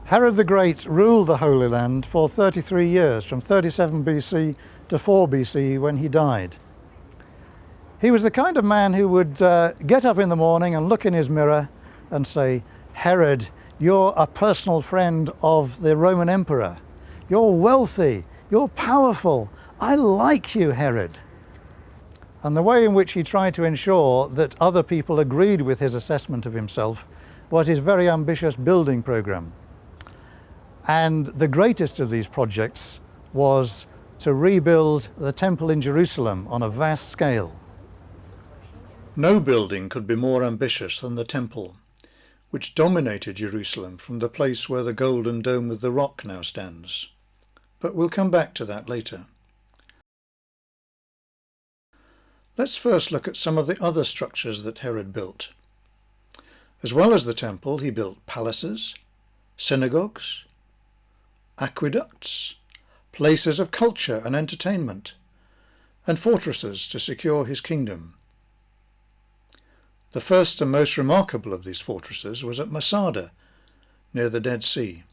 Herod the Great ruled the Holy Land for 33 years, from 37 BC to 4 BC when he died. He was the kind of man who would get up in the morning and look in his mirror and say, "Herod, you're a personal friend of the Roman Emperor. You're wealthy, you're powerful. I like you, Herod." And the way in which he tried to ensure that other people agreed with his assessment of himself was his very ambitious building program. And the greatest of these projects was to rebuild the temple in Jerusalem on a vast scale. No building could be more ambitious than the temple, which dominated Jerusalem from the place where the golden dome of the rock now stands. But we'll come back to that later. Let's first look at some of the other structures that Herod built. As well as the temple, he built palaces, synagogues, aqueducts, places of culture and entertainment, and fortresses to secure his kingdom. The first and most remarkable of these fortresses was at Masada, near the Dead Sea.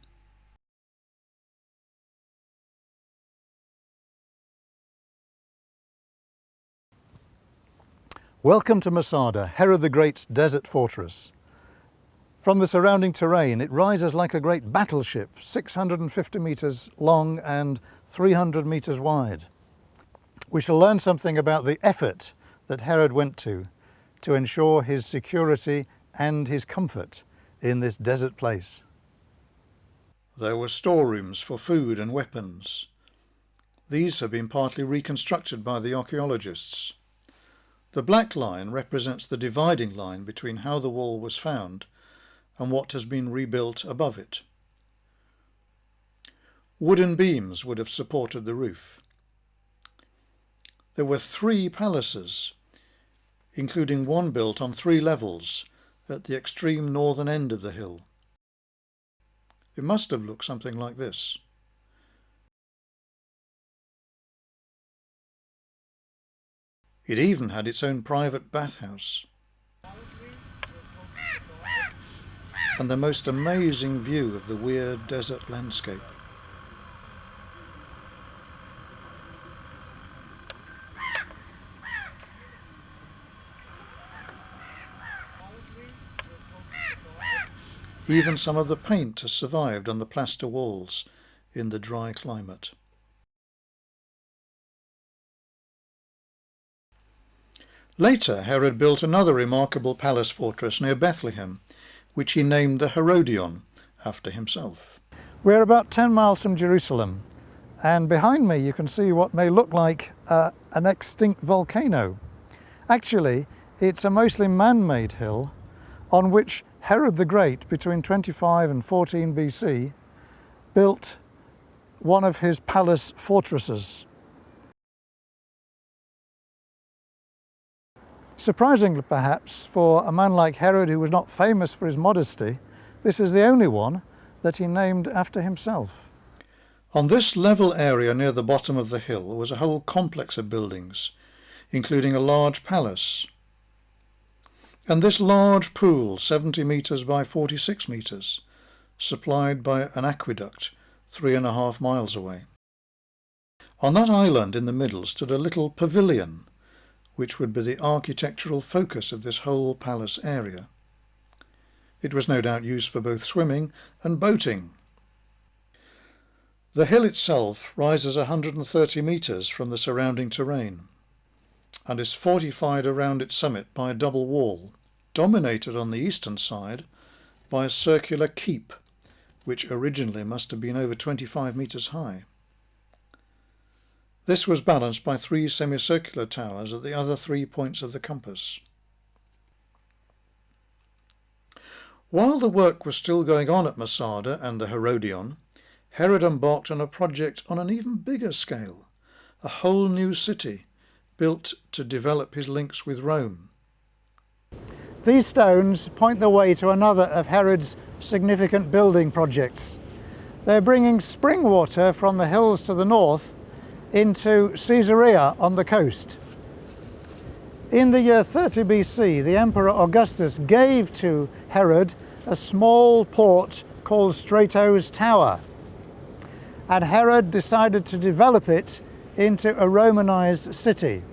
Welcome to Masada, Herod the Great's desert fortress. From the surrounding terrain, it rises like a great battleship, 650 metres long and 300 metres wide. We shall learn something about the effort that Herod went to ensure his security and his comfort in this desert place. There were storerooms for food and weapons. These have been partly reconstructed by the archaeologists. The black line represents the dividing line between how the wall was found and what has been rebuilt above it. Wooden beams would have supported the roof. There were 3 palaces, including one built on 3 levels at the extreme northern end of the hill. It must have looked something like this. It even had its own private bathhouse. And the most amazing view of the weird desert landscape. Even some of the paint has survived on the plaster walls in the dry climate. Later, Herod built another remarkable palace fortress near Bethlehem, which he named the Herodium, after himself. We're about 10 miles from Jerusalem, and behind me you can see what may look like an extinct volcano. Actually, it's a mostly man-made hill on which Herod the Great, between 25 and 14 BC, built one of his palace fortresses. Surprisingly, perhaps, for a man like Herod, who was not famous for his modesty, this is the only one that he named after himself. On this level area near the bottom of the hill was a whole complex of buildings, including a large palace. And this large pool, 70 metres by 46 metres, supplied by an aqueduct 3.5 miles away. On that island in the middle stood a little pavilion, which would be the architectural focus of this whole palace area. It was no doubt used for both swimming and boating. The hill itself rises 130 metres from the surrounding terrain and is fortified around its summit by a double wall, dominated on the eastern side by a circular keep, which originally must have been over 25 metres high. This was balanced by 3 semicircular towers at the other 3 points of the compass. While the work was still going on at Masada and the Herodium, Herod embarked on a project on an even bigger scale, a whole new city built to develop his links with Rome. These stones point the way to another of Herod's significant building projects. They're bringing spring water from the hills to the north into Caesarea on the coast. In the year 30 BC, the Emperor Augustus gave to Herod a small port called Strato's Tower, and Herod decided to develop it into a Romanized city.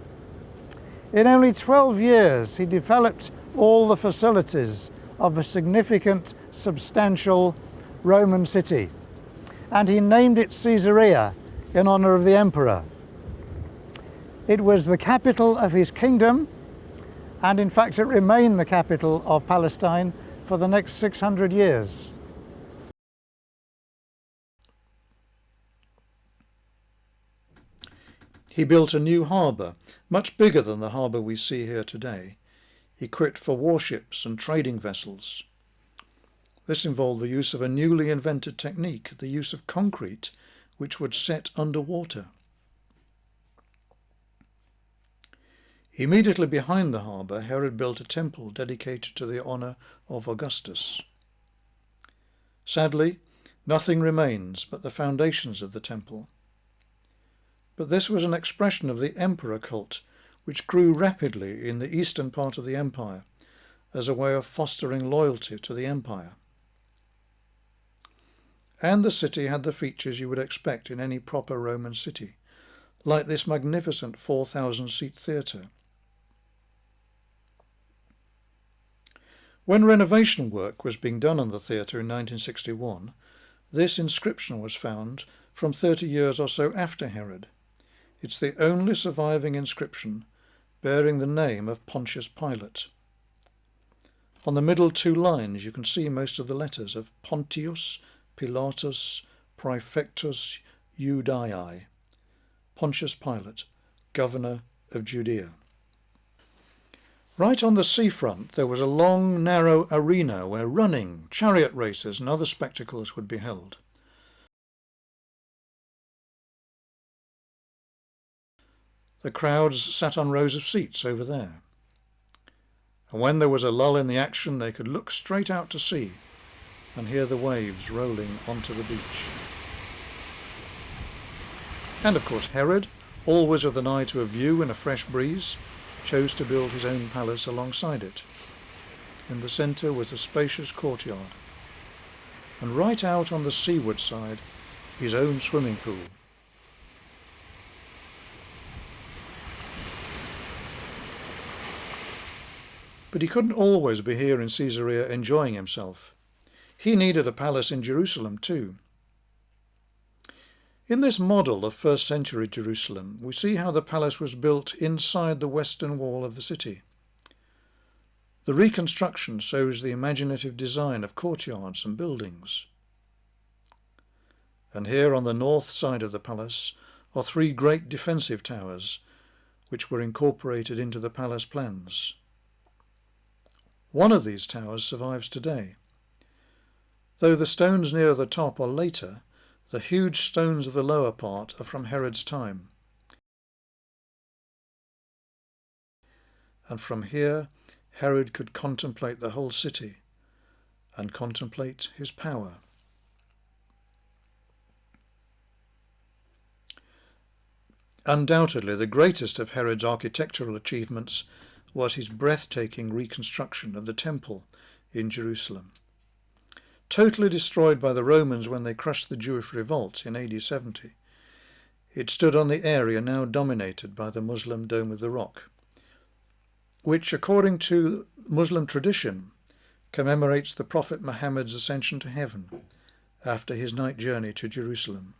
In only 12 years, he developed all the facilities of a significant, substantial Roman city, and he named it Caesarea in honor of the emperor. It was the capital of his kingdom, and in fact it remained the capital of Palestine for the next 600 years. He built a new harbour, much bigger than the harbour we see here today, equipped for warships and trading vessels. This involved the use of a newly invented technique, the use of concrete, which would set underwater. Immediately behind the harbour, Herod built a temple dedicated to the honour of Augustus. Sadly, nothing remains but the foundations of the temple. But this was an expression of the emperor cult, which grew rapidly in the eastern part of the empire as a way of fostering loyalty to the empire. And the city had the features you would expect in any proper Roman city, like this magnificent 4,000-seat theatre. When renovation work was being done on the theatre in 1961, this inscription was found from 30 years or so after Herod. It's the only surviving inscription bearing the name of Pontius Pilate. On the middle two lines you can see most of the letters of Pontius Pilatus Praefectus Judaeae, Pontius Pilate, governor of Judea. Right on the seafront there was a long, narrow arena where running, chariot races and other spectacles would be held. The crowds sat on rows of seats over there, and when there was a lull in the action they could look straight out to sea and hear the waves rolling onto the beach. And of course Herod, always with an eye to a view and a fresh breeze, chose to build his own palace alongside it. In the centre was a spacious courtyard, and right out on the seaward side his own swimming pool. But he couldn't always be here in Caesarea enjoying himself. He needed a palace in Jerusalem too. In this model of first century Jerusalem, we see how the palace was built inside the western wall of the city. The reconstruction shows the imaginative design of courtyards and buildings. And here on the north side of the palace are three great defensive towers, which were incorporated into the palace plans. One of these towers survives today. Though the stones near the top are later, the huge stones of the lower part are from Herod's time. And from here, Herod could contemplate the whole city and contemplate his power. Undoubtedly, the greatest of Herod's architectural achievements was his breathtaking reconstruction of the temple in Jerusalem. Totally destroyed by the Romans when they crushed the Jewish revolt in AD 70, it stood on the area now dominated by the Muslim Dome of the Rock, which, according to Muslim tradition, commemorates the Prophet Muhammad's ascension to heaven after his night journey to Jerusalem.